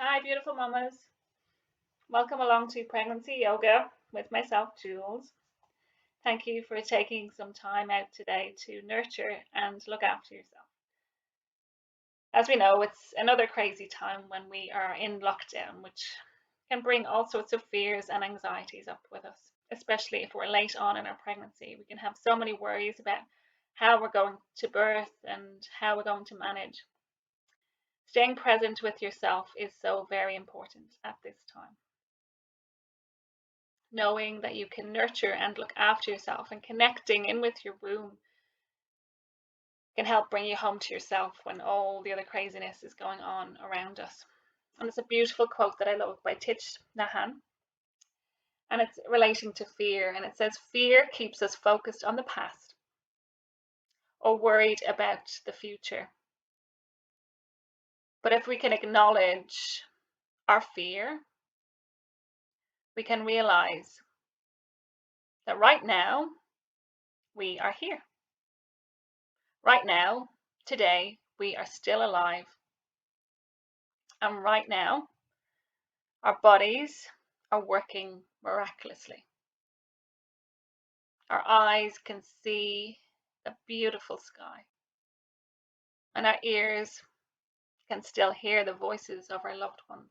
Hi, beautiful mamas. Welcome along to Pregnancy Yoga with myself, Jules. Thank you for taking some time out today to nurture and look after yourself. As we know, it's another crazy time when we are in lockdown, which can bring all sorts of fears and anxieties up with us, especially if we're late on in our pregnancy. We can have so many worries about how we're going to birth and how we're going to manage. Staying present with yourself is so very important at this time. Knowing that you can nurture and look after yourself and connecting in with your womb can help bring you home to yourself when all the other craziness is going on around us. And it's a beautiful quote that I love by Thich Nhat Hanh, and it's relating to fear. And it says, "Fear keeps us focused on the past or worried about the future. But if we can acknowledge our fear, we can realize that right now we are here. Right now, today, we are still alive. And right now, our bodies are working miraculously. Our eyes can see a beautiful sky, and our ears can still hear the voices of our loved ones.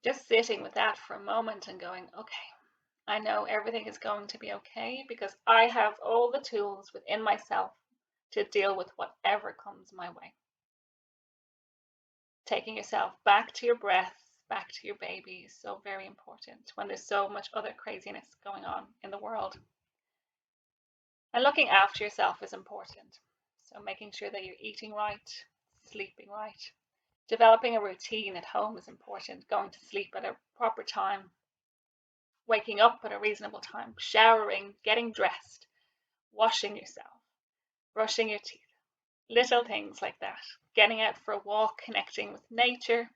Just sitting with that for a moment and going, okay, I know everything is going to be okay because I have all the tools within myself to deal with whatever comes my way. Taking yourself back to your breath, back to your baby is so very important when there's so much other craziness going on in the world. And looking after yourself is important. So making sure that you're eating right, sleeping right. Developing a routine at home is important. Going to sleep at a proper time, waking up at a reasonable time, showering, getting dressed, washing yourself, brushing your teeth. Little things like that. Getting out for a walk, connecting with nature,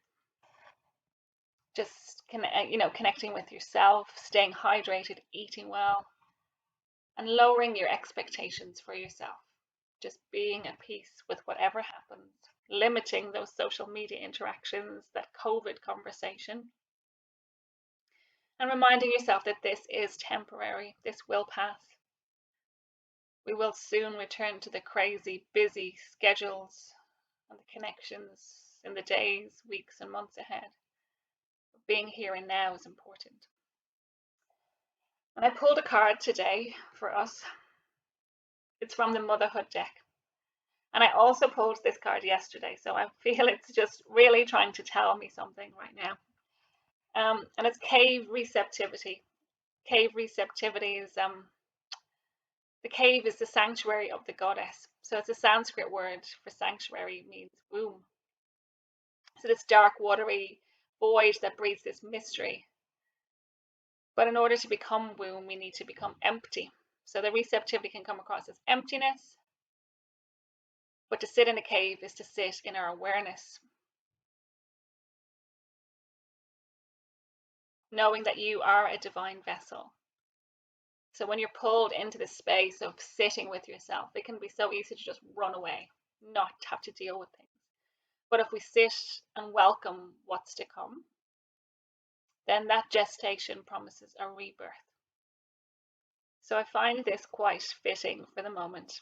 just connecting with yourself, staying hydrated, eating well, and lowering your expectations for yourself. Just being at peace with whatever happens, limiting those social media interactions, that COVID conversation, and reminding yourself that this is temporary, this will pass. We will soon return to the crazy, busy schedules and the connections in the days, weeks, and months ahead. Being here and now is important. And I pulled a card today for us. It's from the Motherhood deck. And I also pulled this card yesterday, so I feel it's just really trying to tell me something right now. And it's cave receptivity. Cave receptivity is the cave is the sanctuary of the goddess. So it's a Sanskrit word for sanctuary, means womb. So this dark, watery void that breeds this mystery. But in order to become womb, we need to become empty. So the receptivity can come across as emptiness. But to sit in a cave is to sit in our awareness, knowing that you are a divine vessel. So when you're pulled into the space of sitting with yourself, it can be so easy to just run away, not have to deal with things. But if we sit and welcome what's to come, then that gestation promises a rebirth. So I find this quite fitting for the moment,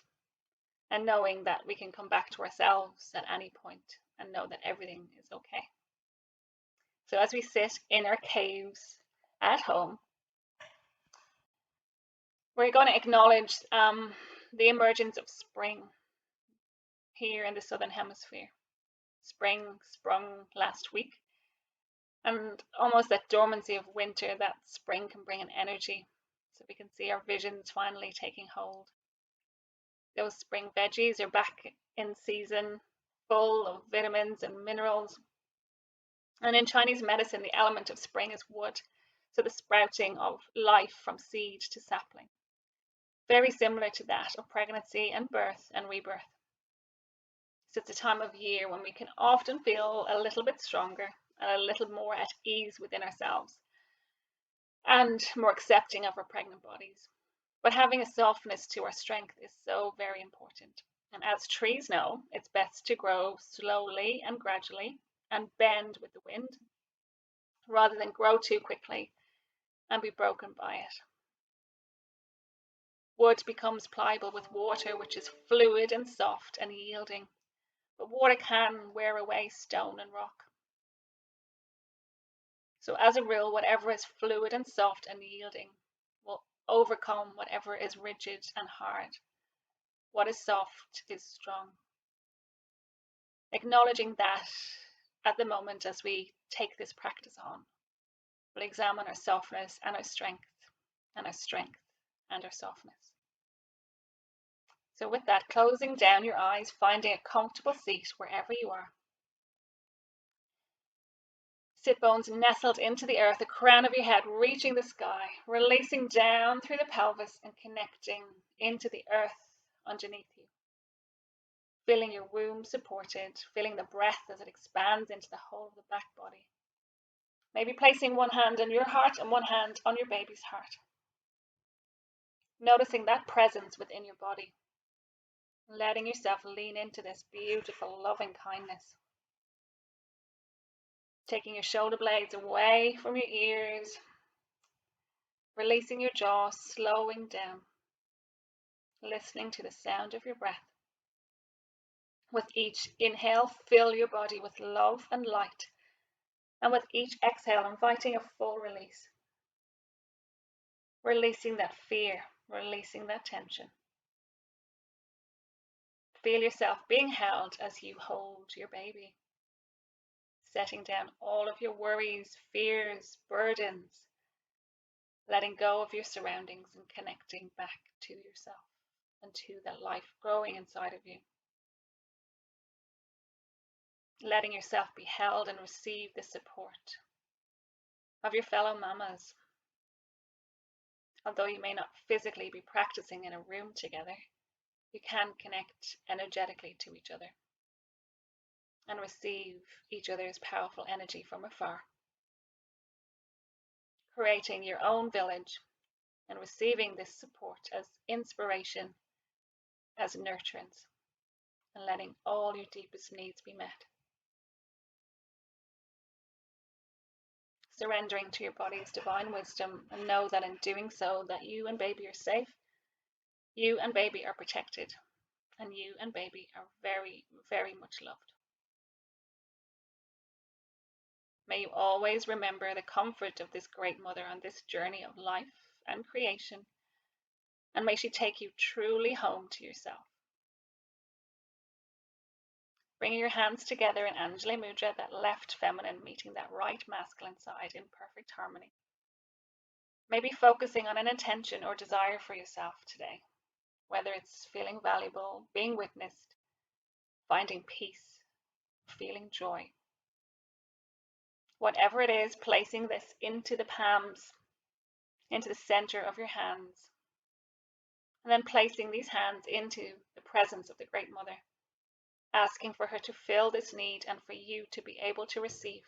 and knowing that we can come back to ourselves at any point and know that everything is okay. So as we sit in our caves at home, we're going to acknowledge the emergence of spring here in the Southern Hemisphere. Spring sprung last week, and almost that dormancy of winter, that spring can bring an energy. So we can see our visions finally taking hold. Those spring veggies are back in season, full of vitamins and minerals. And in Chinese medicine, the element of spring is wood, so the sprouting of life from seed to sapling. Very similar to that of pregnancy and birth and rebirth. So it's a time of year when we can often feel a little bit stronger and a little more at ease within ourselves and more accepting of our pregnant bodies. But having a softness to our strength is so very important. And as trees know, it's best to grow slowly and gradually and bend with the wind rather than grow too quickly and be broken by it. Wood becomes pliable with water, which is fluid and soft and yielding, but water can wear away stone and rock. So as a rule, whatever is fluid and soft and yielding will overcome whatever is rigid and hard. What is soft is strong. Acknowledging that at the moment as we take this practice on, we'll examine our softness and our strength, and our strength and our softness. So with that, closing down your eyes, finding a comfortable seat wherever you are. Sit bones nestled into the earth, the crown of your head reaching the sky, releasing down through the pelvis and connecting into the earth underneath you. Feeling your womb supported, feeling the breath as it expands into the whole of the back body. Maybe placing one hand on your heart and one hand on your baby's heart. Noticing that presence within your body. Letting yourself lean into this beautiful loving kindness. Taking your shoulder blades away from your ears. Releasing your jaw, slowing down. Listening to the sound of your breath. With each inhale, fill your body with love and light. And with each exhale, inviting a full release. Releasing that fear, releasing that tension. Feel yourself being held as you hold your baby. Setting down all of your worries, fears, burdens. Letting go of your surroundings and connecting back to yourself and to that life growing inside of you. Letting yourself be held and receive the support of your fellow mamas. Although you may not physically be practicing in a room together, you can connect energetically to each other and receive each other's powerful energy from afar. Creating your own village and receiving this support as inspiration, as nurturance, and letting all your deepest needs be met. Surrendering to your body's divine wisdom, and know that in doing so that you and baby are safe, you and baby are protected, and you and baby are very, very much loved. May you always remember the comfort of this great mother on this journey of life and creation, and may she take you truly home to yourself. Bringing your hands together in Anjali Mudra, that left feminine meeting that right masculine side in perfect harmony. Maybe focusing on an intention or desire for yourself today, whether it's feeling valuable, being witnessed, finding peace, feeling joy. Whatever it is, placing this into the palms, into the center of your hands, and then placing these hands into the presence of the Great Mother, asking for her to fill this need and for you to be able to receive.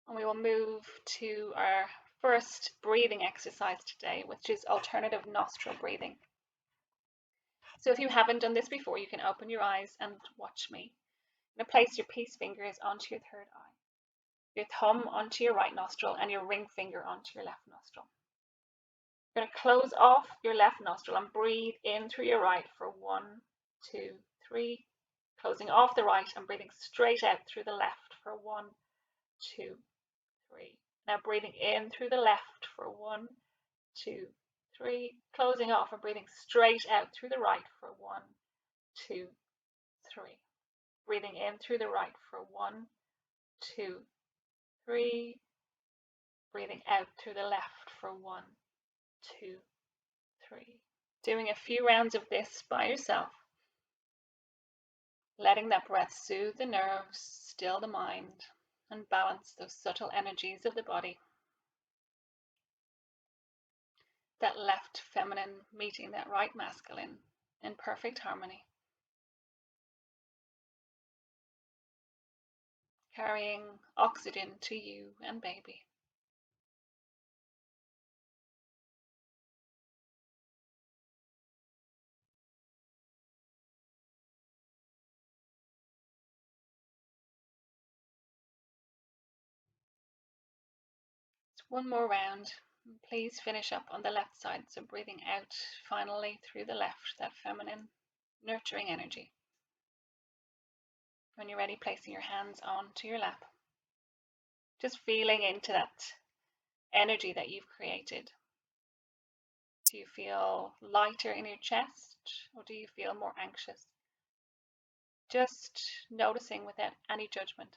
And we will move to our first breathing exercise today, which is alternative nostril breathing. So if you haven't done this before, you can open your eyes and watch me. Now place your peace fingers onto your third eye, your thumb onto your right nostril, and your ring finger onto your left nostril. You're going to close off your left nostril and breathe in through your right for 1, 2, 3. Closing off the right and breathing straight out through the left for 1, 2, 3. Now breathing in through the left for 1, 2, 3. Closing off and breathing straight out through the right for 1, 2, 3. Breathing in through the right for 1, 2, 3. Breathing out through the left for 1, 2, 3. Doing a few rounds of this by yourself. Letting that breath soothe the nerves, still the mind, and balance those subtle energies of the body. That left feminine meeting that right masculine in perfect harmony. Carrying oxygen to you and baby. One more round. Please finish up on the left side, so breathing out finally through the left, that feminine, nurturing energy. When you're ready, placing your hands onto your lap. Just feeling into that energy that you've created. Do you feel lighter in your chest, or do you feel more anxious? Just noticing without any judgment.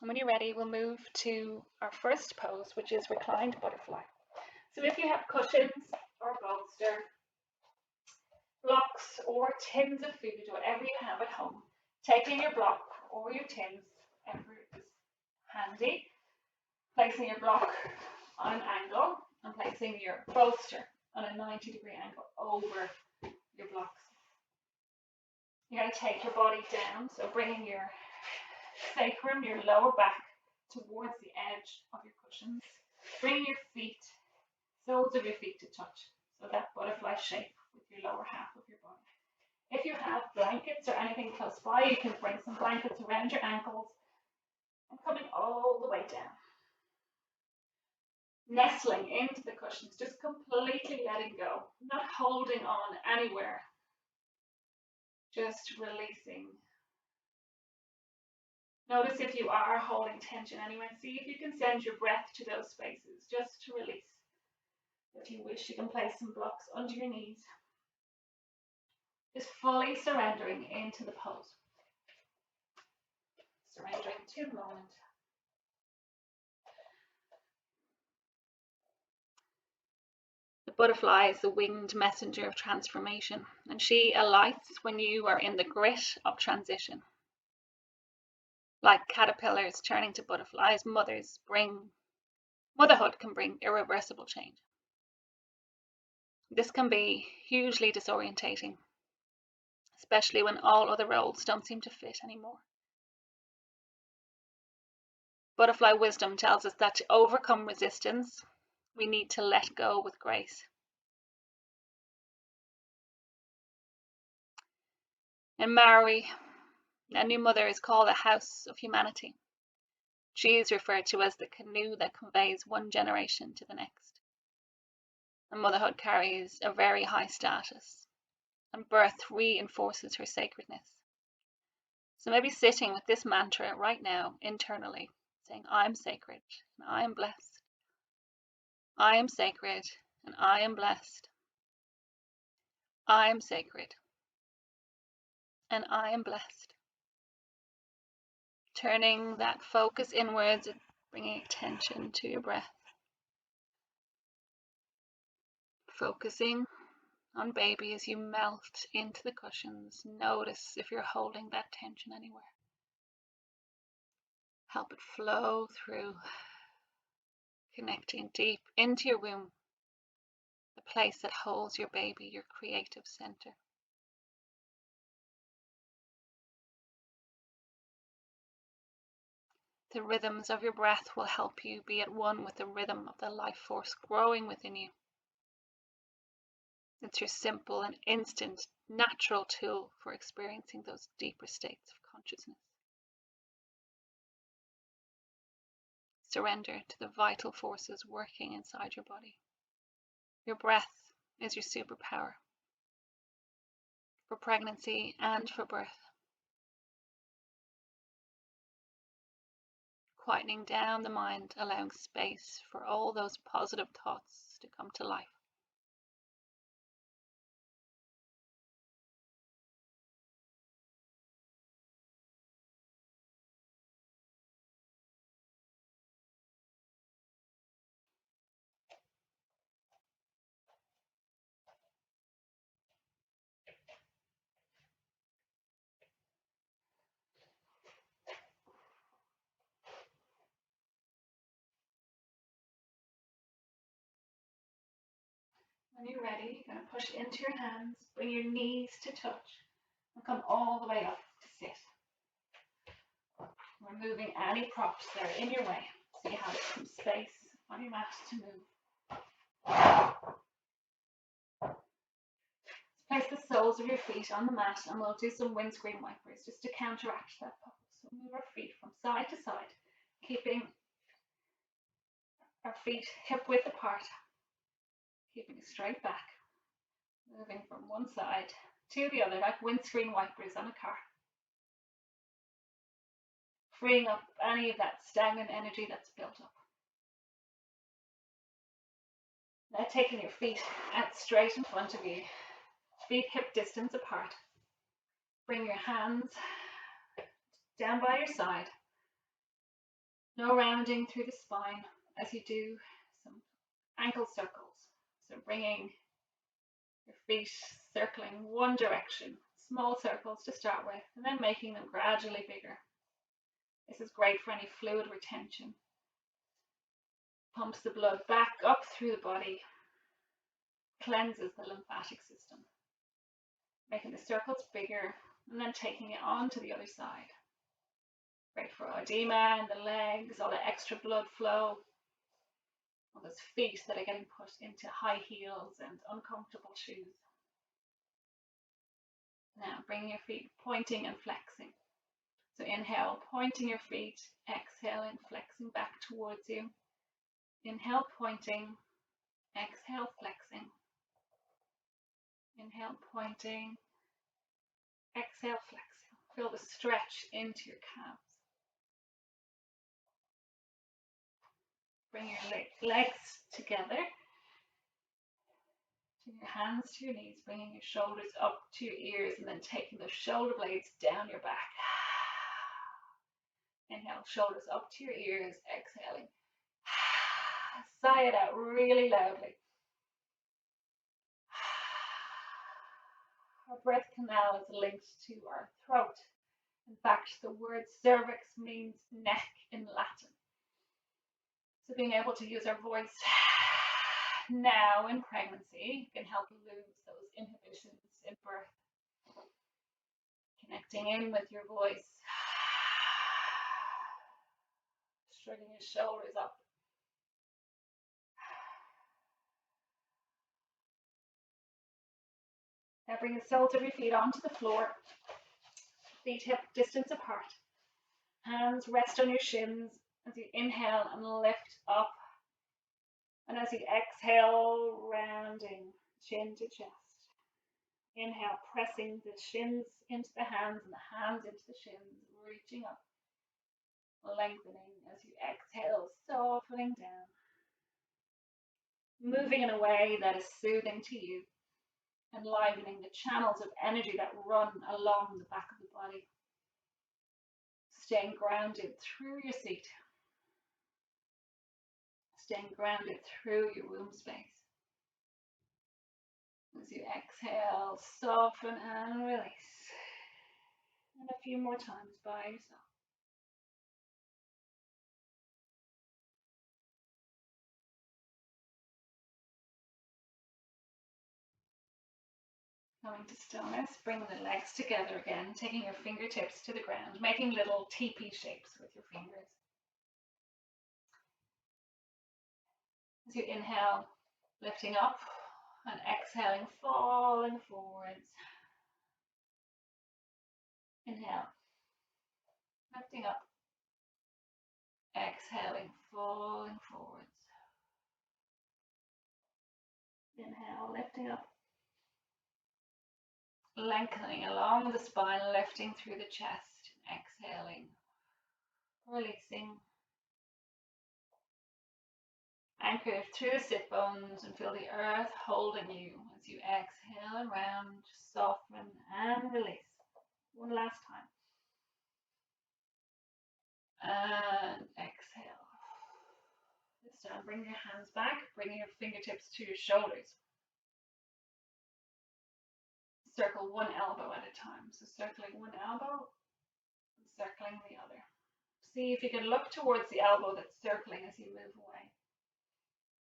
And when you're ready, we'll move to our first pose, which is reclined butterfly. So if you have cushions or bolster, blocks or tins of food, whatever you have at home, taking your block or your tins, whatever is handy, placing your block on an angle and placing your bolster on a 90-degree angle over your blocks. You're going to take your body down, so bringing your sacrum, your lower back, towards the edge of your cushions. Bring your feet, soles of your feet to touch, so that butterfly shape with your lower half of your body. If you have blankets or anything close by, you can bring some blankets around your ankles and coming all the way down. Nestling into the cushions, just completely letting go, not holding on anywhere, just releasing. Notice if you are holding tension anywhere. See if you can send your breath to those spaces, just to release. If you wish, you can place some blocks under your knees. Just fully surrendering into the pose. Surrendering to the moment. The butterfly is the winged messenger of transformation, and she alights when you are in the grit of transition. Like caterpillars turning to butterflies, motherhood can bring irreversible change. This can be hugely disorientating, especially when all other roles don't seem to fit anymore. Butterfly wisdom tells us that to overcome resistance, we need to let go with grace. In Maori, a new mother is called a house of humanity. She is referred to as the canoe that conveys one generation to the next. And motherhood carries a very high status, and birth reinforces her sacredness. So maybe sitting with this mantra right now internally, saying, I'm sacred and I am blessed. I am sacred and I am blessed. I am sacred and I am blessed. Turning that focus inwards and bringing attention to your breath. Focusing on baby as you melt into the cushions. Notice if you're holding that tension anywhere. Help it flow through, connecting deep into your womb, the place that holds your baby, your creative center. The rhythms of your breath will help you be at one with the rhythm of the life force growing within you. It's your simple and instant, natural tool for experiencing those deeper states of consciousness. Surrender to the vital forces working inside your body. Your breath is your superpower for pregnancy and for birth. Quietening down the mind, allowing space for all those positive thoughts to come to life. When you're ready, you're going to push into your hands, bring your knees to touch, and come all the way up to sit. Removing any props that are in your way, so you have some space on your mat to move. Place the soles soles of your feet on the mat, and we'll do some windscreen wipers just to counteract that pose. So move our feet from side to side, keeping our feet hip width apart, keeping a straight back, moving from one side to the other like windscreen wipers on a car, freeing up any of that stagnant energy that's built up. Now taking your feet out straight in front of you, feet hip distance apart. Bring your hands down by your side. No rounding through the spine as you do some ankle circles. So bringing your feet circling one direction, small circles to start with, and then making them gradually bigger. This is great for any fluid retention. Pumps the blood back up through the body, cleanses the lymphatic system, making the circles bigger and then taking it on to the other side. Great for edema in the legs, all the extra blood flow, all those feet that are getting put into high heels and uncomfortable shoes. Now bring your feet pointing and flexing. So inhale, pointing your feet, exhaling, flexing back towards you. Inhale, pointing, exhale, flexing. Inhale, pointing, exhale, flexing. Feel the stretch into your calves. Bring your legs together. Bring your hands to your knees, bringing your shoulders up to your ears, and then taking those shoulder blades down your back. Inhale, shoulders up to your ears, exhaling. Sigh it out really loudly. Our breath canal is linked to our throat. In fact, the word cervix means neck in Latin. So being able to use our voice now in pregnancy can help lose those inhibitions in birth. Connecting in with your voice. Straighten your shoulders up. Now bring the soles of your feet onto the floor. Feet hip distance apart. Hands rest on your shins as you inhale and lift up. And as you exhale, rounding chin to chest. Inhale, pressing the shins into the hands and the hands into the shins, reaching up. Lengthening as you exhale, softening down. Moving in a way that is soothing to you. Enlivening the channels of energy that run along the back of the body. Staying grounded through your seat. Staying grounded through your womb space. As you exhale, soften and release. And a few more times by yourself. Coming to stillness, bring the legs together again, taking your fingertips to the ground, making little teepee shapes with your fingers. As you inhale, lifting up, and exhaling, falling forwards. Inhale, lifting up, exhaling, falling forwards. Inhale, lifting up, lengthening along the spine, lifting through the chest, exhaling, releasing. Anchor through the sit bones and feel the earth holding you as you exhale and round, soften and release. One last time. And exhale. This time, bring your hands back, bring your fingertips to your shoulders. Circle one elbow at a time. So circling one elbow and circling the other. See if you can look towards the elbow that's circling as you move away.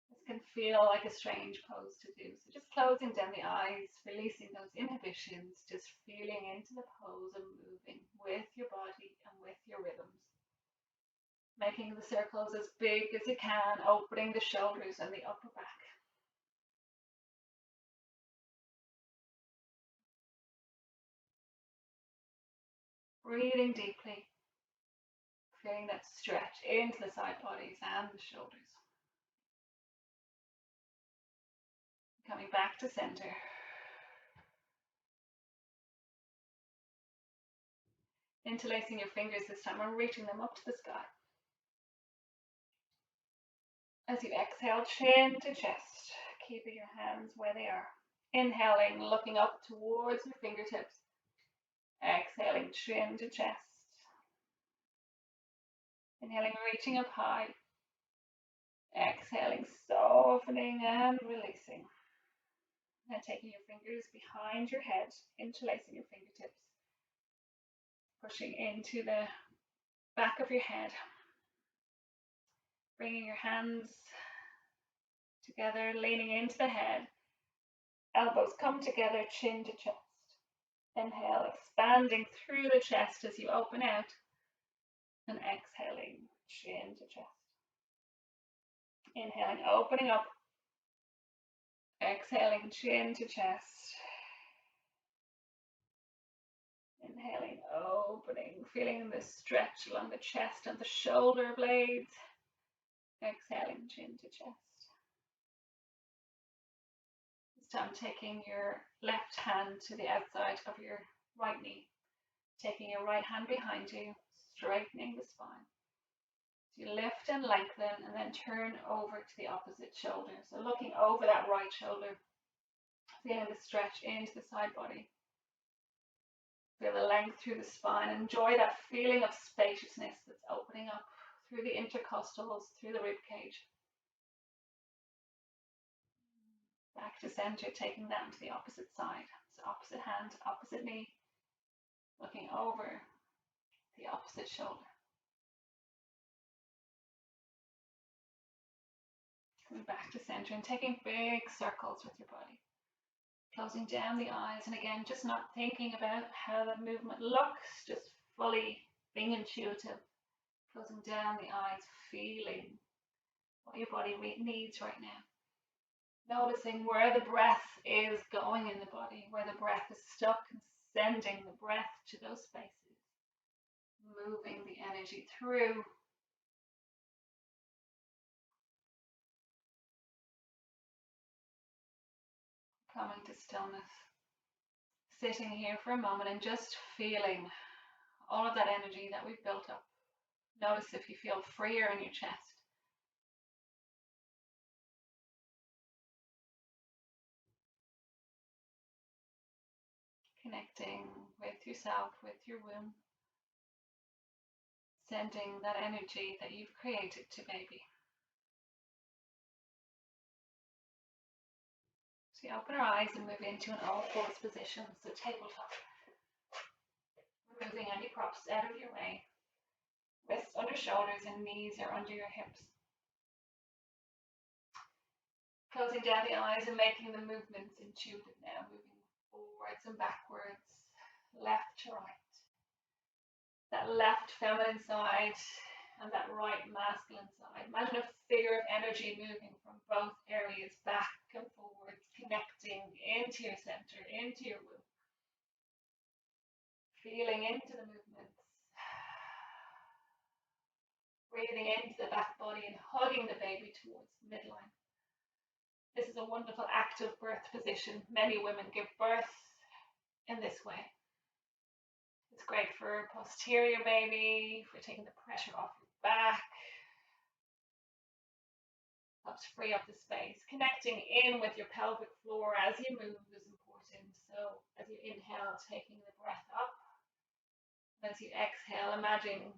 This can feel like a strange pose to do. So just closing down the eyes, releasing those inhibitions, just feeling into the pose and moving with your body and with your rhythms. Making the circles as big as you can, opening the shoulders and the upper back. Breathing deeply, feeling that stretch into the side bodies and the shoulders. Coming back to center. Interlacing your fingers this time and reaching them up to the sky. As you exhale, chin to chest, keeping your hands where they are. Inhaling, looking up towards your fingertips. Exhaling, chin to chest. Inhaling, reaching up high. Exhaling, softening and releasing. And taking your fingers behind your head, interlacing your fingertips. Pushing into the back of your head. Bringing your hands together, leaning into the head. Elbows come together, chin to chest. Inhale, expanding through the chest as you open out. And exhaling, chin to chest. Inhaling, opening up. Exhaling, chin to chest. Inhaling, opening, feeling the stretch along the chest and the shoulder blades. Exhaling, chin to chest. This time taking your left hand to the outside of your right knee. Taking your right hand behind you, straightening the spine. So you lift and lengthen and then turn over to the opposite shoulder. So looking over that right shoulder, feeling the stretch into the side body. Feel the length through the spine. Enjoy that feeling of spaciousness that's opening up through the intercostals, through the rib cage. Back to center, taking that to the opposite side. So opposite hand, opposite knee, looking over the opposite shoulder. Coming back to center and taking big circles with your body. Closing down the eyes, and again, just not thinking about how the movement looks, just fully being intuitive. Closing down the eyes, feeling what your body needs right now. Noticing where the breath is going in the body, where the breath is stuck, and sending the breath to those spaces. Moving the energy through. Coming to stillness. Sitting here for a moment and just feeling all of that energy that we've built up. Notice if you feel freer in your chest. Connecting with yourself, with your womb. Sending that energy that you've created to baby. So you open our eyes and move into an all fours position, so tabletop. Removing any props out of your way. Wrists under shoulders and knees are under your hips. Closing down the eyes and making the movements intuitive now, moving forwards and backwards, left to right. That left feminine side and that right masculine side. Imagine a figure of energy moving from both areas back and forwards, connecting into your center, into your womb. Feeling into the movements. Breathing into the back body and hugging the baby towards the midline. This is a wonderful active birth position. Many women give birth in this way. It's great for posterior baby, for taking the pressure off your back. Helps free up the space. Connecting in with your pelvic floor as you move is important. So as you inhale, taking the breath up. As you exhale, imagine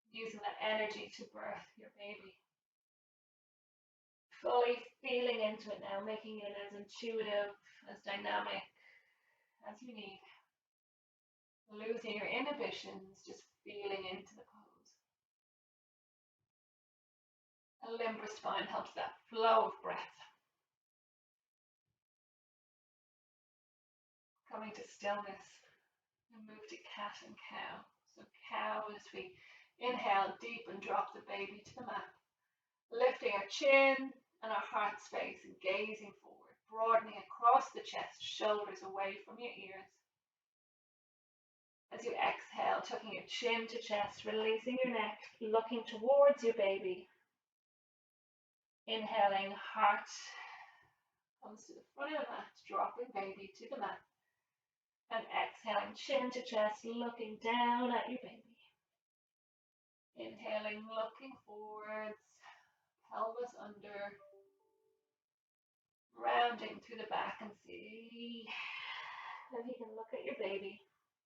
using that energy to birth your baby. Fully feeling into it now, making it as intuitive, as dynamic as you need. Losing your inhibitions, just feeling into the pose. A limber spine helps that flow of breath. Coming to stillness and move to cat and cow. So cow as we inhale deep and drop the baby to the mat. Lifting our chin and our heart space and gazing forward, broadening across the chest, shoulders away from your ears. As you exhale, tucking your chin to chest, releasing your neck, looking towards your baby. Inhaling, heart comes to the front of the mat, dropping baby to the mat. And exhaling, chin to chest, looking down at your baby. Inhaling, looking forwards, pelvis under, rounding through the back and see if you can look at your baby.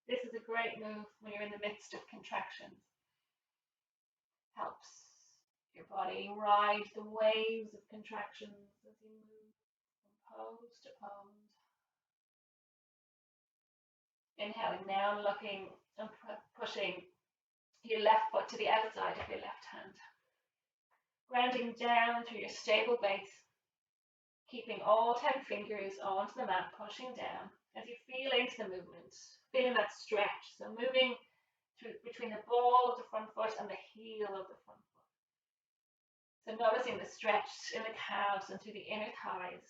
This is a great move when you're in the midst of contractions. Helps your body ride the waves of contractions as you move from pose to pose. Inhaling now, looking and pushing your left foot to the outside of your left hand. Grounding down through your stable base, keeping all 10 fingers onto the mat, pushing down as you feel into the movement, feeling that stretch. So moving through between the ball of the front foot and the heel of the front foot. So noticing the stretch in the calves and through the inner thighs,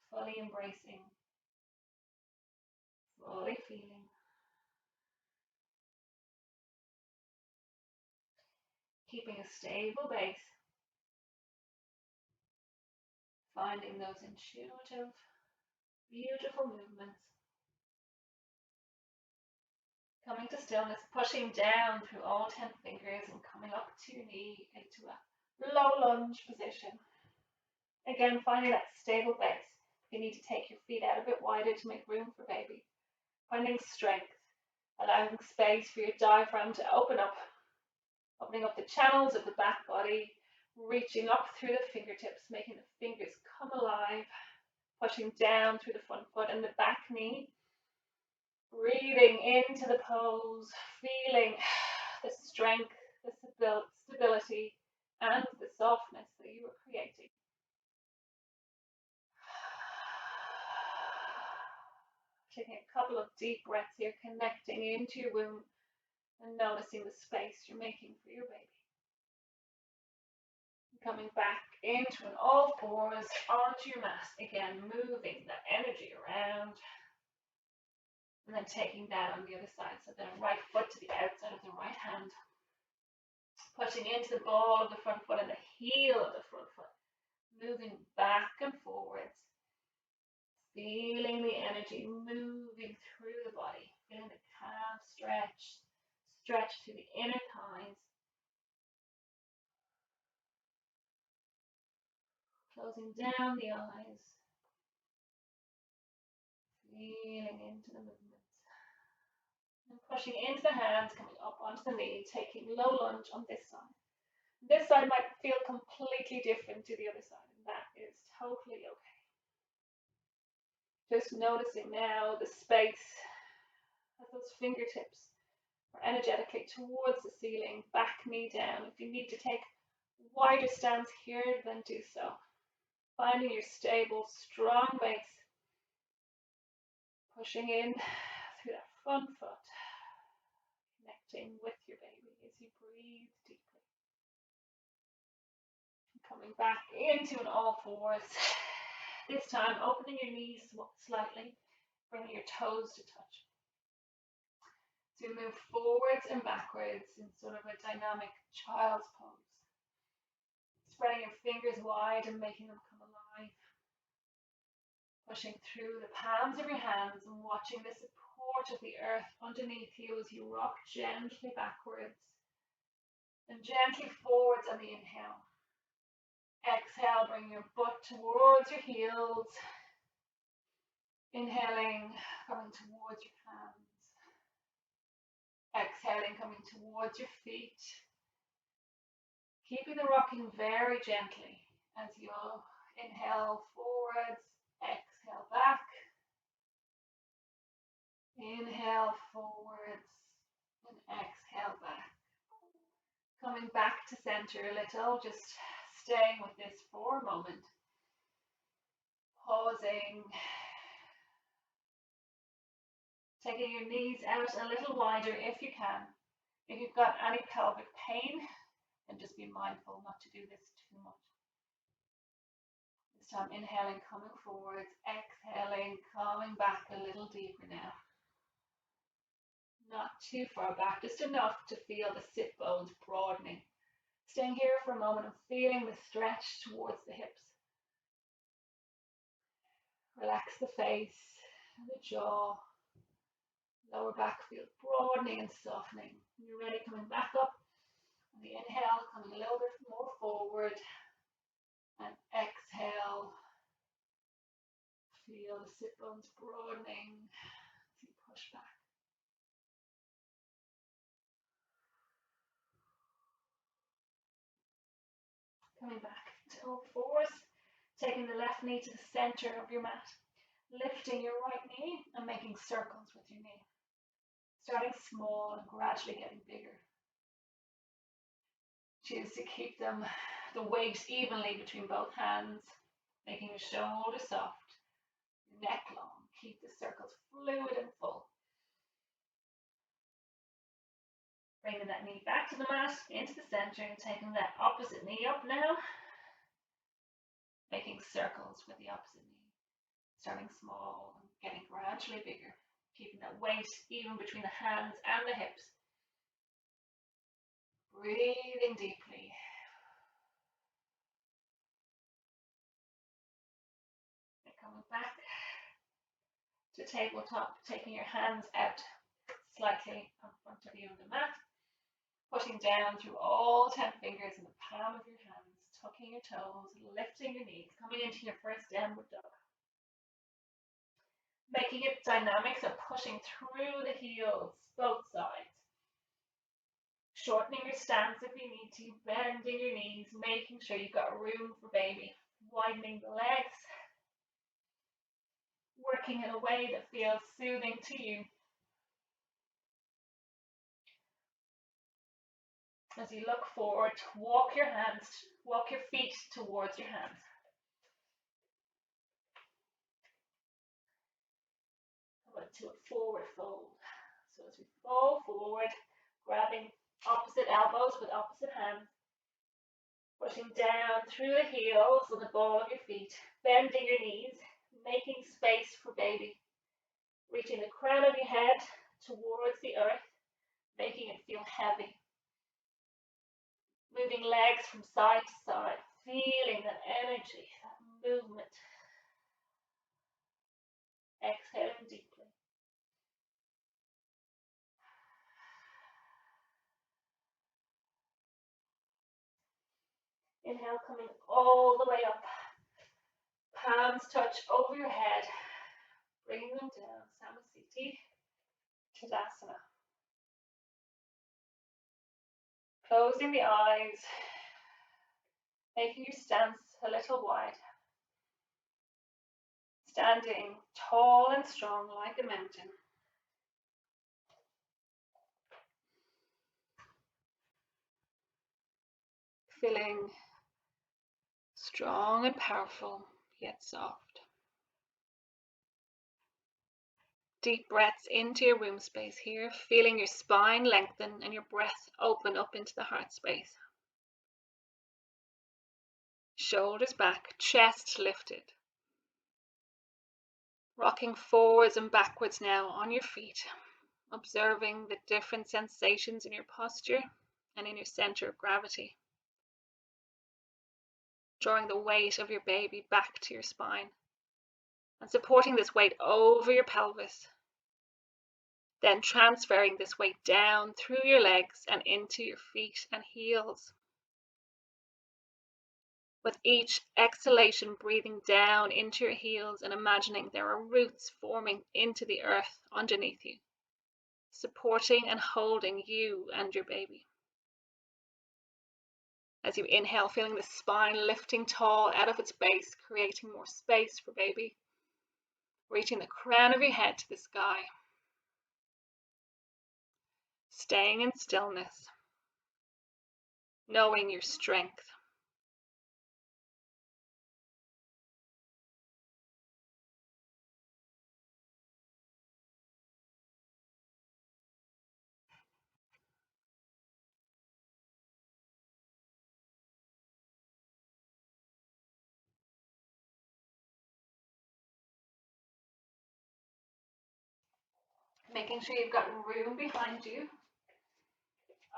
fully embracing, fully feeling. Keeping a stable base, finding those intuitive, beautiful movements. Coming to stillness, pushing down through all 10 fingers and coming up to your knee into a low lunge position. Again, finding that stable base. You need to take your feet out a bit wider to make room for baby. Finding strength, allowing space for your diaphragm to open up, opening up the channels of the back body, reaching up through the fingertips, making the fingers come alive, pushing down through the front foot and the back knee. Breathing into the pose, feeling the strength, the stability, and the softness that you are creating. Taking a couple of deep breaths here, connecting into your womb and noticing the space you're making for your baby. Coming back into an all fours onto your mat. Again, moving the energy around. And then taking that on the other side. So then right foot to the outside of the right hand. Pushing into the ball of the front foot and the heel of the front foot. Moving back and forwards. Feeling the energy moving through the body. Feeling the calf stretch. Stretch to the inner thighs. Closing down the eyes. Feeling into the movements. And pushing into the hands, coming up onto the knee, taking low lunge on this side. This side might feel completely different to the other side, and that is totally okay. Just noticing now the space as those fingertips are energetically towards the ceiling, back knee down. If you need to take wider stance here, then do so. Finding your stable, strong base. Pushing in through that front foot. Connecting with your baby as you breathe deeply. Coming back into an all fours. This time opening your knees slightly, bringing your toes to touch. So you move forwards and backwards in sort of a dynamic child's pose. Spreading your fingers wide and making them come alive. Pushing through the palms of your hands and watching the support of the earth underneath you as you rock gently backwards and gently forwards on the inhale. Exhale, bring your butt towards your heels. Inhaling, coming towards your hands. Exhaling, coming towards your feet. Keeping the rocking very gently as you inhale forwards, exhale back. Inhale forwards and exhale back. Coming back to center a little, just staying with this for a moment. Pausing. Taking your knees out a little wider if you can. If you've got any pelvic pain, then just be mindful not to do this too much. This time inhaling, coming forwards, exhaling, coming back a little deeper now. Not too far back, just enough to feel the sit bones broadening. Staying here for a moment and feeling the stretch towards the hips. Relax the face, the jaw, lower back feels broadening and softening. When you're ready, coming back up. On the inhale, coming a little bit more forward. And exhale, feel the sit bones broadening as you push back. Coming back to all fours, taking the left knee to the center of your mat, lifting your right knee and making circles with your knee. Starting small and gradually getting bigger. Choose to keep the weight evenly between both hands, making your shoulders soft, your neck long. Keep the circles fluid and full. Bringing that knee back to the mat, into the center, and taking that opposite knee up now. Making circles with the opposite knee. Starting small and getting gradually bigger. Keeping that weight even between the hands and the hips. Breathing deeply. And coming back to tabletop, taking your hands out slightly in front of you on the mat. Pushing down through all 10 fingers in the palm of your hands, tucking your toes, lifting your knees, coming into your first downward dog. Making it dynamic, so pushing through the heels, both sides. Shortening your stance if you need to, bending your knees, making sure you've got room for baby. Widening the legs. Working in a way that feels soothing to you. As you look forward, walk your feet towards your hands. To a forward fold. So as we fall forward, grabbing opposite elbows with opposite hands, pushing down through the heels on the ball of your feet, bending your knees, making space for baby, reaching the crown of your head towards the earth, making it feel heavy. Moving legs from side to side, feeling that energy, that movement. Exhaling deeply. Inhale, coming all the way up. Palms touch over your head, bringing them down. Samasthiti, Tadasana. Closing the eyes, making your stance a little wide. Standing tall and strong like a mountain. Feeling strong and powerful, yet soft. Deep breaths into your womb space here, feeling your spine lengthen and your breath open up into the heart space. Shoulders back, chest lifted. Rocking forwards and backwards now on your feet, observing the different sensations in your posture and in your center of gravity. Drawing the weight of your baby back to your spine and supporting this weight over your pelvis. Then transferring this weight down through your legs and into your feet and heels. With each exhalation, breathing down into your heels and imagining there are roots forming into the earth underneath you, supporting and holding you and your baby. As you inhale, feeling the spine lifting tall out of its base, creating more space for baby, reaching the crown of your head to the sky. Staying in stillness, knowing your strength. Making sure you've got room behind you.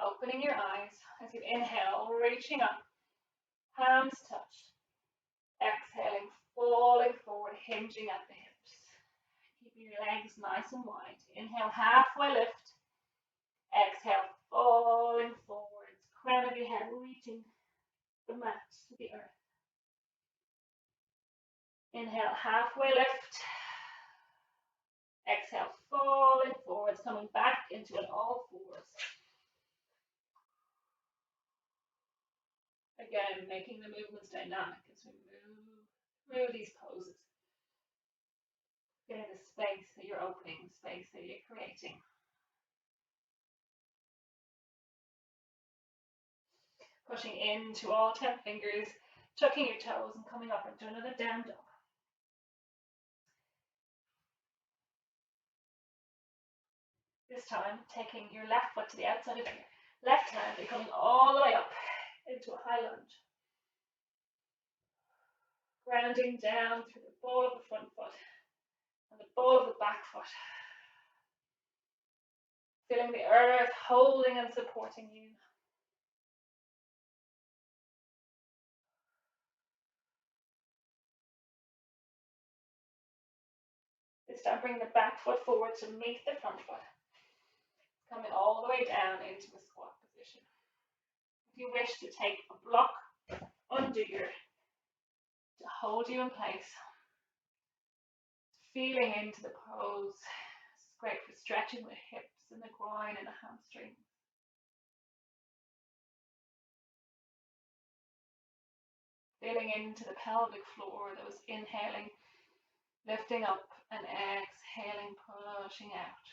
Opening your eyes as you inhale, reaching up, hands touch. Exhaling, falling forward, hinging at the hips. Keeping your legs nice and wide. Inhale, halfway lift. Exhale, falling forwards. Crown of your head reaching the mat to the earth. Inhale, halfway lift. Exhale, falling forwards, coming back into an all fours. Again, making the movements dynamic as we move through these poses. Getting the space that you're opening, the space that you're creating. Pushing into all 10 fingers, tucking your toes and coming up into another down dog. This time, taking your left foot to the outside of your left hand and coming all the way up into a high lunge. Grounding down through the ball of the front foot and the ball of the back foot. Feeling the earth holding and supporting you. This time, bring the back foot forward to meet the front foot. Coming all the way down into the squat position. If you wish to take a block under your, to hold you in place. Feeling into the pose. It's great for stretching the hips and the groin and the hamstring. Feeling into the pelvic floor, those inhaling, lifting up and exhaling, pushing out.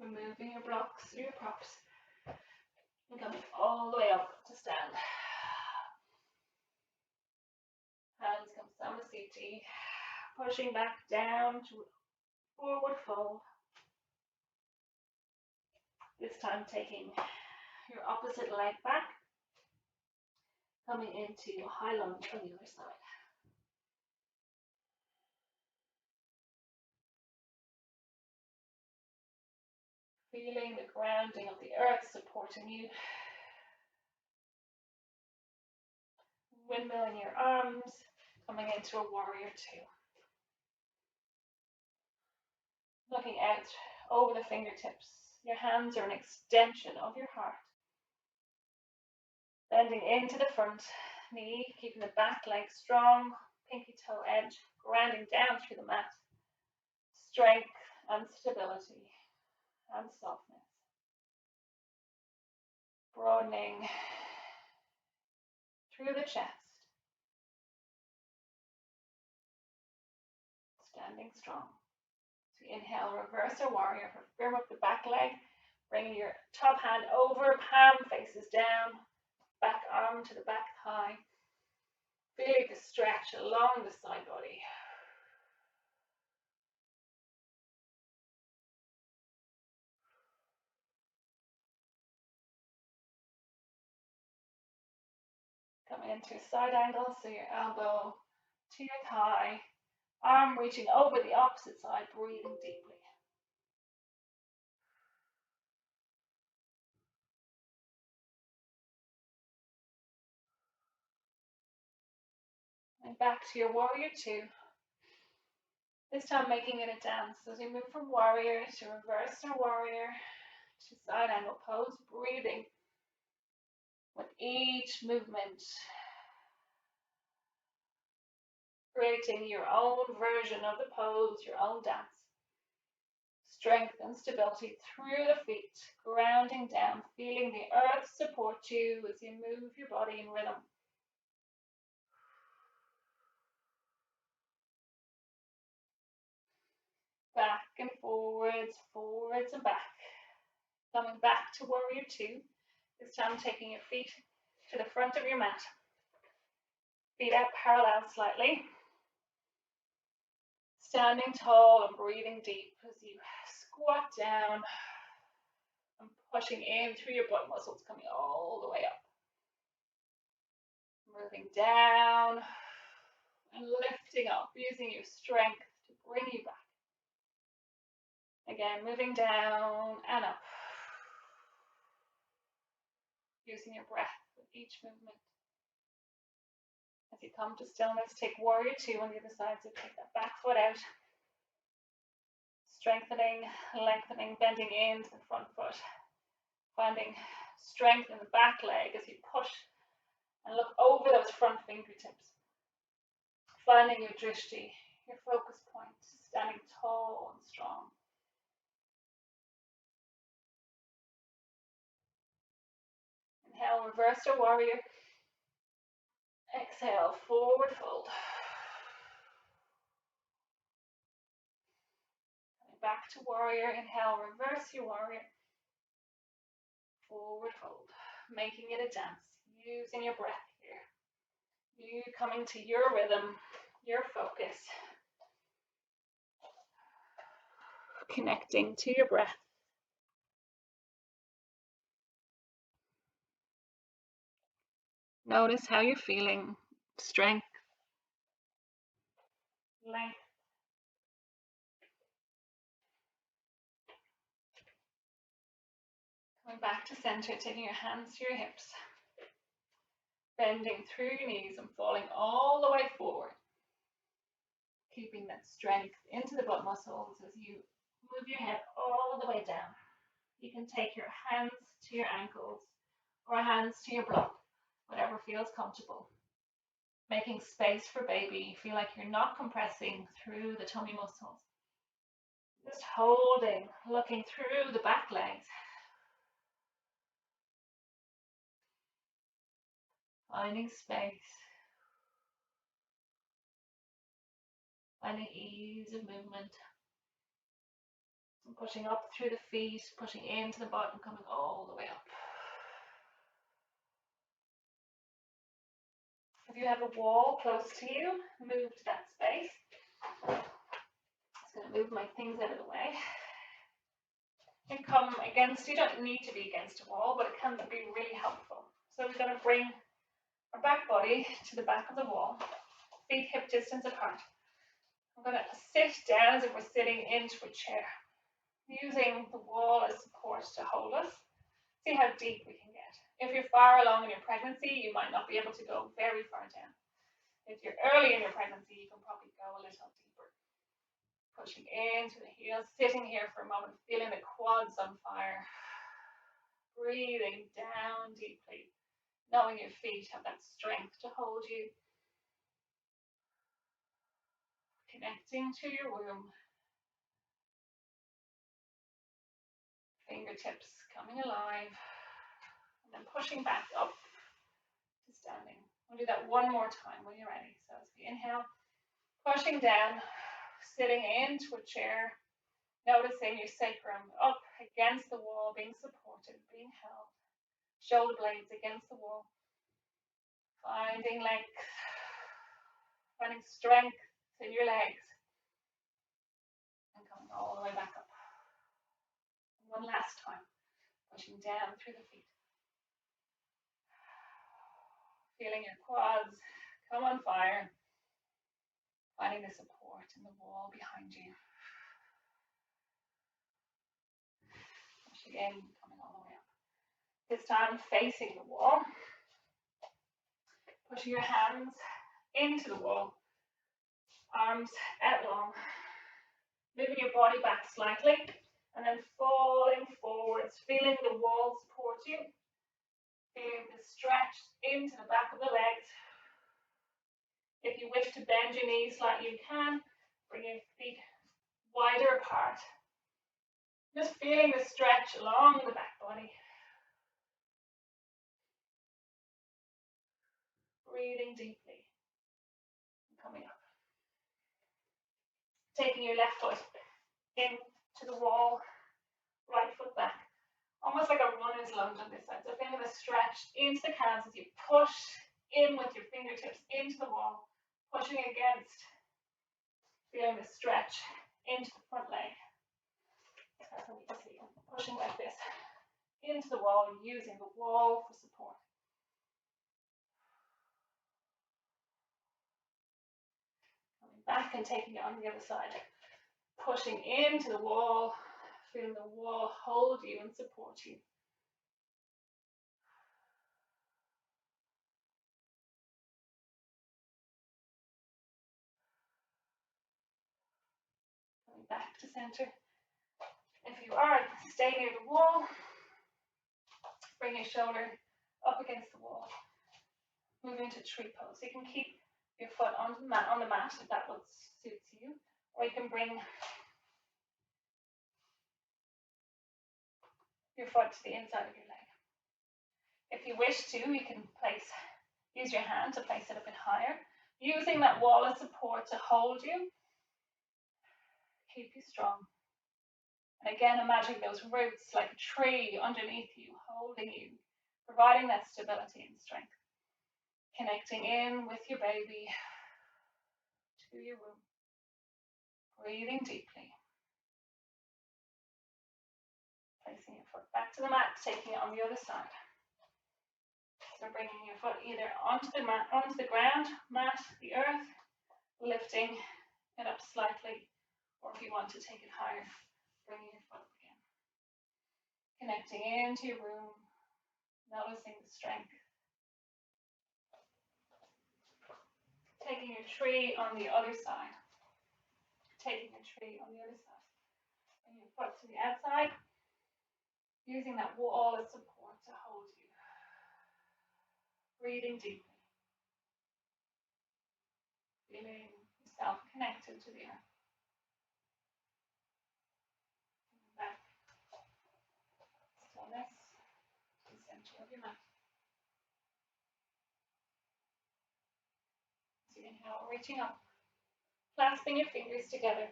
Removing your blocks, your props, and coming all the way up to stand. Hands come Samasthiti, pushing back down to forward fold. This time taking your opposite leg back, coming into high lunge on the other side. Feeling the grounding of the earth supporting you. Windmilling your arms, coming into a warrior two. Looking out over the fingertips. Your hands are an extension of your heart. Bending into the front knee, keeping the back leg strong, pinky toe edge, grounding down through the mat. Strength and stability and softness. Broadening through the chest. Standing strong. So inhale, reverse or warrior. Firm up the back leg. Bring your top hand over, palm faces down. Back arm to the back thigh. Feeling the stretch along the side body. Coming into a side angle, so your elbow to your thigh, arm reaching over the opposite side, breathing deeply. And back to your warrior two. This time making it a dance as we move from warrior to reverse or warrior to side angle pose, breathing with each movement, creating your own version of the pose, your own dance. Strength and stability through the feet, grounding down, feeling the earth support you as you move your body in rhythm. Back and forwards, forwards and back. Coming back to warrior two. This time taking your feet to the front of your mat. Feet out parallel slightly. Standing tall and breathing deep as you squat down and pushing in through your butt muscles, coming all the way up. Moving down and lifting up, using your strength to bring you back. Again, moving down and up. Using your breath with each movement. As you come to stillness, take warrior two on the other side, so take that back foot out. Strengthening, lengthening, bending into the front foot. Finding strength in the back leg as you push and look over those front fingertips. Finding your drishti, your focus point, standing tall and strong. Inhale, reverse to warrior. Exhale, forward fold. Coming back to warrior. Inhale, reverse your warrior. Forward fold. Making it a dance. Using your breath here. You coming to your rhythm, your focus. Connecting to your breath. Notice how you're feeling. Strength, length. Coming back to center, taking your hands to your hips. Bending through your knees and falling all the way forward. Keeping that strength into the butt muscles as you move your head all the way down. You can take your hands to your ankles or hands to your block, whatever feels comfortable. Making space for baby. Feel like you're not compressing through the tummy muscles. Just holding, looking through the back legs. Finding space. Finding ease of movement. And pushing up through the feet, pushing into the butt and coming all the way up. If you have a wall close to you, move to that space. I'm just going to move my things out of the way. And come against, you don't need to be against a wall, but it can be really helpful. So we're going to bring our back body to the back of the wall, feet hip distance apart. I'm going to sit down as if we're sitting into a chair, using the wall as support to hold us. See how deep we can get. If you're far along in your pregnancy, you might not be able to go very far down. If you're early in your pregnancy, you can probably go a little deeper. Pushing into the heels, sitting here for a moment, feeling the quads on fire. Breathing down deeply, knowing your feet have that strength to hold you. Connecting to your womb. Fingertips coming alive. And then pushing back up to standing. We'll do that one more time when you're ready. So as we inhale, pushing down, sitting into a chair, noticing your sacrum up against the wall, being supported, being held. Shoulder blades against the wall. Finding length, finding strength in your legs. And coming all the way back up. One last time, pushing down through the feet. Feeling your quads come on fire. Finding the support in the wall behind you. Pushing in, coming all the way up. This time facing the wall. Pushing your hands into the wall. Arms out long. Moving your body back slightly. And then falling forwards. Feeling the wall support you. Feeling the stretch into the back of the legs. If you wish to bend your knees slightly, you can. Bring your feet wider apart. Just feeling the stretch along the back body. Breathing deeply. And coming up. Taking your left foot into the wall, right foot back. Almost like a runner's lunge on this side. So feeling the stretch into the calves as you push in with your fingertips into the wall, pushing against Feeling the stretch into the front leg. So we can see pushing like this into the wall, using the wall for support. Coming back and taking it on the other side. Pushing into the wall, feeling the wall hold you and support you. Coming back to center. If you are, stay near the wall. Bring your shoulder up against the wall. Move into tree pose. You can keep your foot on the mat if that what suits you, or you can bring your foot to the inside of your leg. If you wish to, you can use your hand to place it a bit higher, using that wall as support to hold you, keep you strong. And again, imagine those roots like a tree underneath you, holding you, providing that stability and strength. Connecting in with your baby to your womb. Breathing deeply. Placing your foot back to the mat, taking it on the other side. So bringing your foot either onto the ground, mat, the earth, lifting it up slightly, or if you want to take it higher, bringing your foot up again. Connecting into your womb, noticing the strength. Taking your tree on the other side. Taking your tree on the other side. Bring your foot to the outside, using that wall as support to hold you. Breathing deeply. Feeling yourself connected to the earth. Back. Stillness to the center of your mat. So inhale, reaching up. Clasping your fingers together.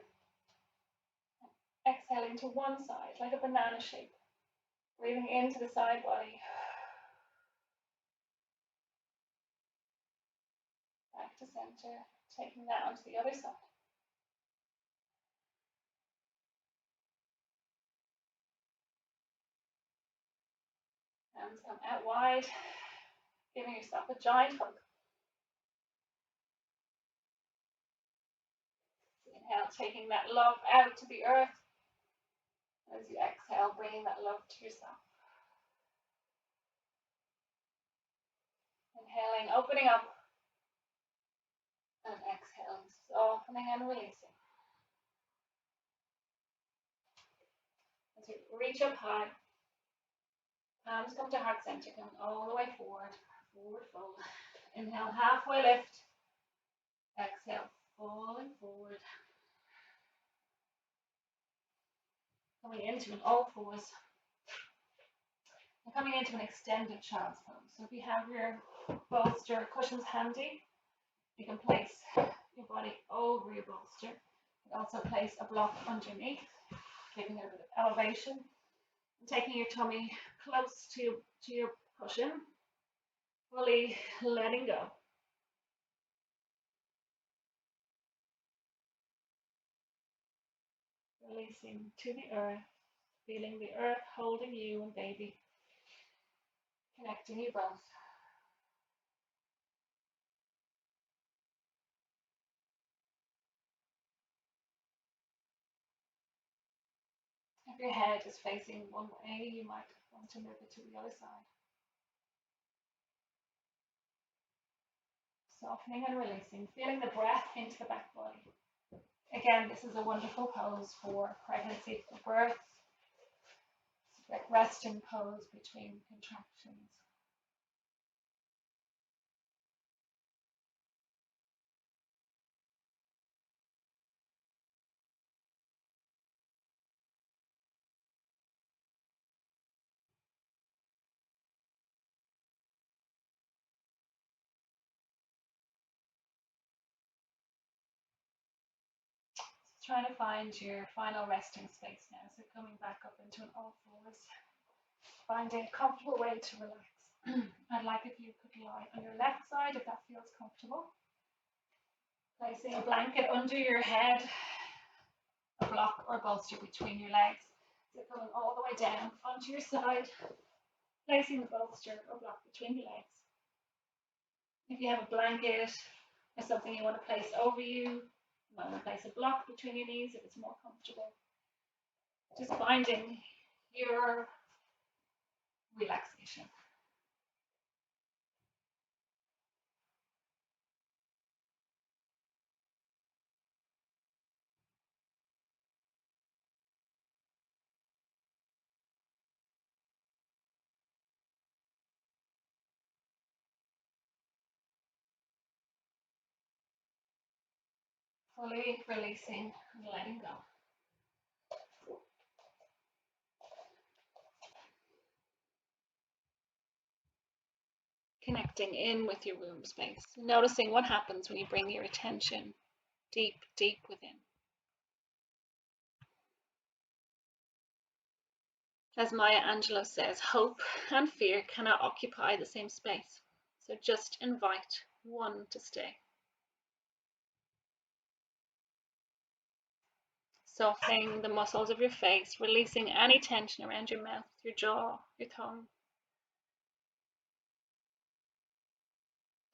Exhaling to one side, like a banana shape. Breathing into the side body. Back to center, taking that onto the other side. Hands come out wide, giving yourself a giant hug. Inhale, taking that love out to the earth. As you exhale, bringing that love to yourself. Inhaling, opening up, and exhaling, softening and releasing. As you reach up high, palms come to heart center, coming all the way forward, forward fold. Inhale, halfway lift. Exhale, falling forward. Coming into an all fours. And coming into an extended child's pose. So if you have your bolster cushions handy, you can place your body over your bolster. You can also place a block underneath, giving it a bit of elevation. And taking your tummy close to your cushion, fully letting go. Releasing to the earth, feeling the earth holding you and baby, connecting you both. If your head is facing one way, you might want to move it to the other side. Softening and releasing, feeling the breath into the back body. Again, this is a wonderful pose for pregnancy, for birth. It's a great resting pose between contractions. Trying to find your final resting space now. So coming back up into an all fours. Finding a comfortable way to relax. I'd like if you could lie on your left side if that feels comfortable. Placing a blanket under your head, a block or bolster between your legs. So coming all the way down onto your side, placing the bolster or block between your legs. If you have a blanket or something you want to place over you, you might want to place a block between your knees if it's more comfortable. Just finding your relaxation. Fully releasing and letting go. Connecting in with your womb space, noticing what happens when you bring your attention deep, deep within. As Maya Angelou says, hope and fear cannot occupy the same space. So just invite one to stay. Softening the muscles of your face, releasing any tension around your mouth, your jaw, your tongue.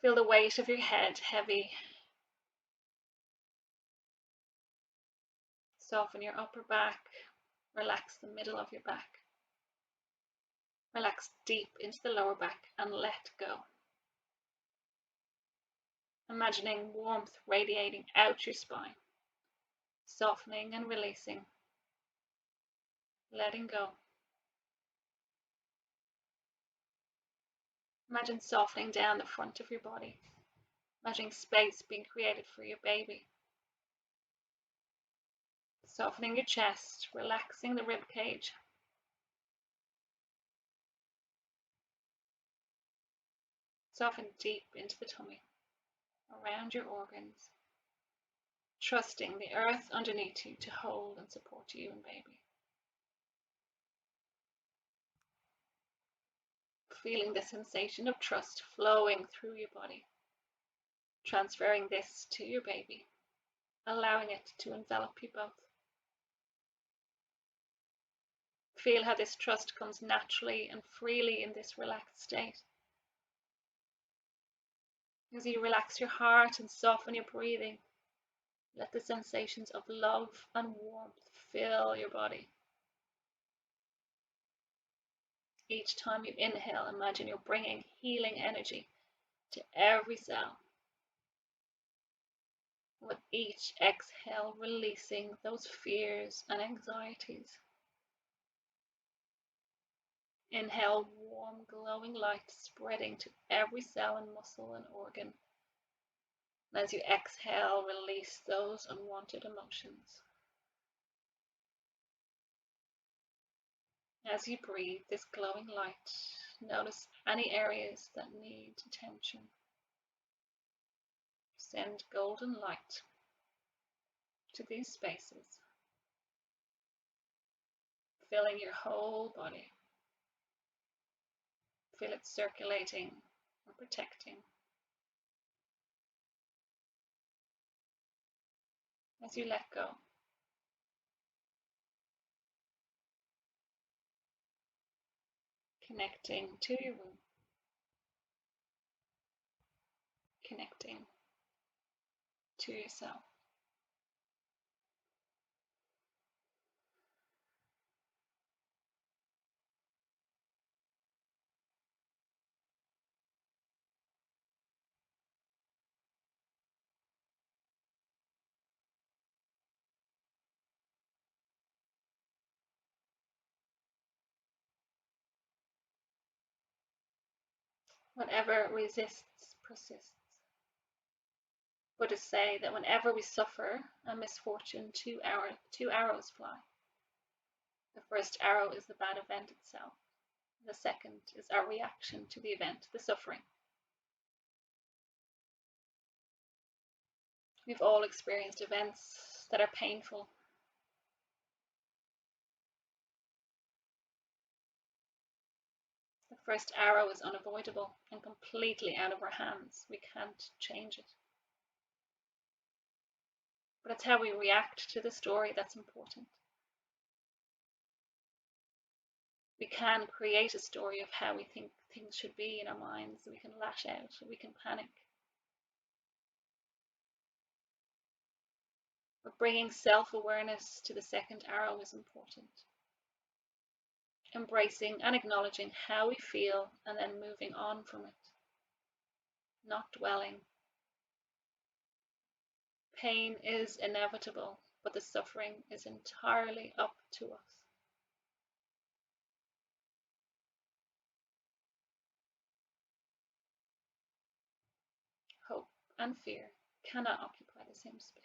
Feel the weight of your head heavy. Soften your upper back. Relax the middle of your back. Relax deep into the lower back and let go. Imagining warmth radiating out your spine. Softening and releasing. Letting go. Imagine softening down the front of your body. Imagining space being created for your baby. Softening your chest, relaxing the rib cage. Soften deep into the tummy, around your organs, trusting the earth underneath you to hold and support you and baby. Feeling the sensation of trust flowing through your body, transferring this to your baby, allowing it to envelop you both. Feel how this trust comes naturally and freely in this relaxed state. As you relax your heart and soften your breathing, let the sensations of love and warmth fill your body. Each time you inhale, imagine you're bringing healing energy to every cell. With each exhale, releasing those fears and anxieties. Inhale warm, glowing light spreading to every cell and muscle and organ. And as you exhale, release those unwanted emotions. As you breathe this glowing light, notice any areas that need attention. Send golden light to these spaces, filling your whole body. Feel it circulating and protecting. As you let go, connecting to your womb, connecting to yourself. Whatever resists persists. Buddhists say that whenever we suffer a misfortune, two arrows fly. The first arrow is the bad event itself. The second is our reaction to the event, the suffering. We've all experienced events that are painful. The first arrow is unavoidable and completely out of our hands. We can't change it. but it's how we react to the story that's important. We can create a story of how we think things should be in our minds. We can lash out, we can panic. But bringing self-awareness to the second arrow is important. Embracing and acknowledging how we feel and then moving on from it. Not dwelling. Pain is inevitable, but the suffering is entirely up to us. Hope and fear cannot occupy the same space.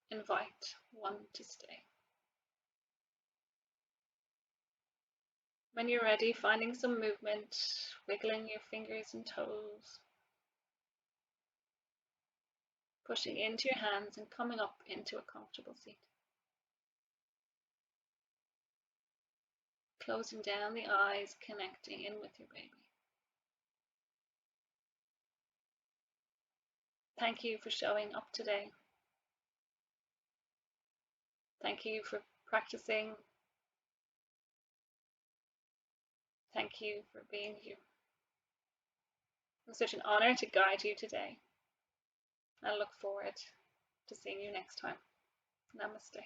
Invite one to stay. When you're ready, finding some movement, wiggling your fingers and toes, pushing into your hands and coming up into a comfortable seat. Closing down the eyes, connecting in with your baby. Thank you for showing up today. Thank you for practicing. Thank you for being you. It's such an honor to guide you today. I look forward to seeing you next time. Namaste.